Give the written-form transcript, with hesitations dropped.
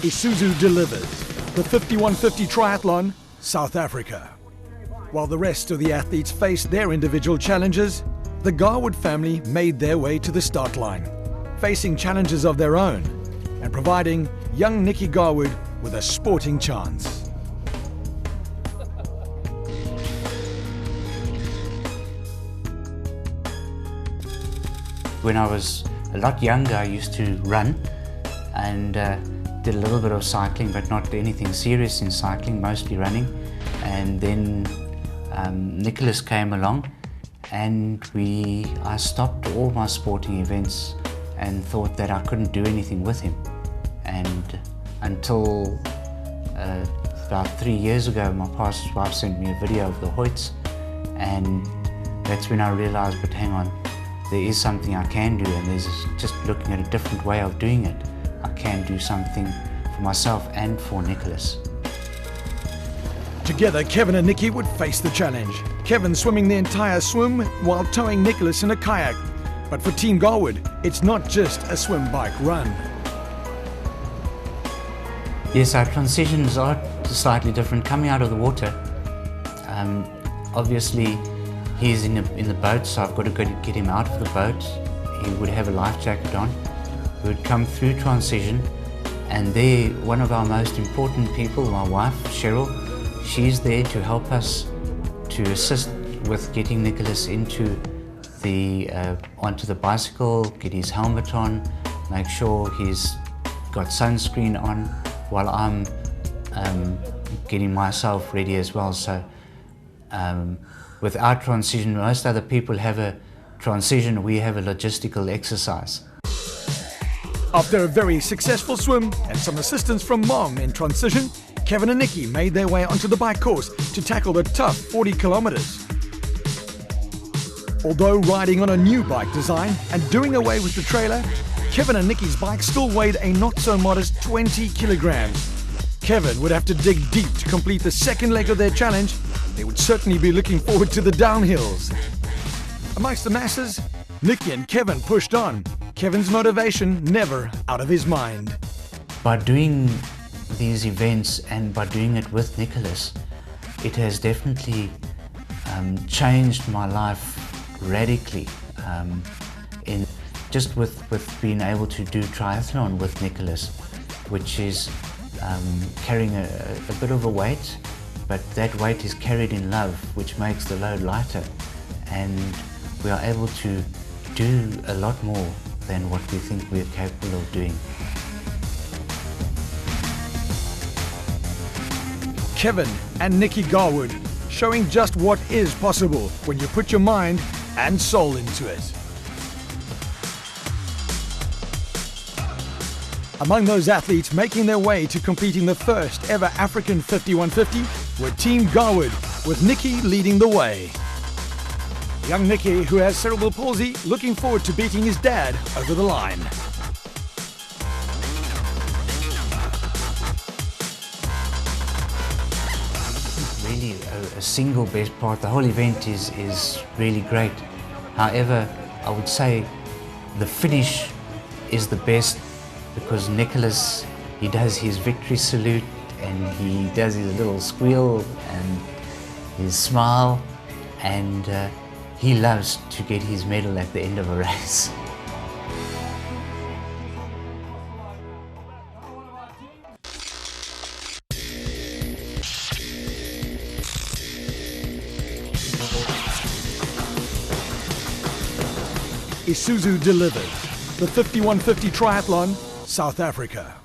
Isuzu delivers the 5150 Triathlon, South Africa. While the rest of the athletes faced their individual challenges, the Garwood family made their way to the start line, facing challenges of their own and providing young Nicky Garwood with a sporting chance. When I was a lot younger, I used to run and did a little bit of cycling, but not anything serious in cycling, mostly running. And then Nicholas came along and I stopped all my sporting events and thought that I couldn't do anything with him. And until about 3 years ago, my pastor's wife sent me a video of the Hoyts, and that's when I realized, but hang on, there is something I can do, and there's just looking at a different way of doing it. I can do something for myself and for Nicholas. Together, Kevin and Nicky would face the challenge. Kevin swimming the entire swim while towing Nicholas in a kayak. But for Team Garwood, it's not just a swim, bike, run. Yes, our transitions are slightly different. Coming out of the water, obviously he's in the boat, so I've got to go to get him out of the boat. He would have a life jacket on. We would come through transition, and there, one of our most important people, my wife, Cheryl, she's there to help us, to assist with getting Nicholas into onto the bicycle, get his helmet on, make sure he's got sunscreen on, while I'm getting myself ready as well. So with our transition, most other people have a transition, we have a logistical exercise. After a very successful swim and some assistance from Mom in transition, Kevin and Nicky made their way onto the bike course to tackle the tough 40 kilometers. Although riding on a new bike design and doing away with the trailer, Kevin and Nicky's bike still weighed a not-so-modest 20 kilograms. Kevin would have to dig deep to complete the second leg of their challenge. They would certainly be looking forward to the downhills. Amongst the masses, Nicky and Kevin pushed on, Kevin's motivation never out of his mind. By doing these events and by doing it with Nicholas, it has definitely changed my life radically. Just with being able to do triathlon with Nicholas, which is carrying a bit of a weight, but that weight is carried in love, which makes the load lighter, and we are able to do a lot more than what we think we are capable of doing. Kevin and Nicky Garwood, showing just what is possible when you put your mind and soul into it. Among those athletes making their way to completing the first ever African 5150 were Team Garwood, with Nicky leading the way. Young Nicky, who has cerebral palsy, looking forward to beating his dad over the line. Really a single best part. The whole event is really great. However, I would say the finish is the best, because Nicholas, he does his victory salute and he does his little squeal and his smile, and he loves to get his medal at the end of a race. Isuzu delivers the 5150 Triathlon, South Africa.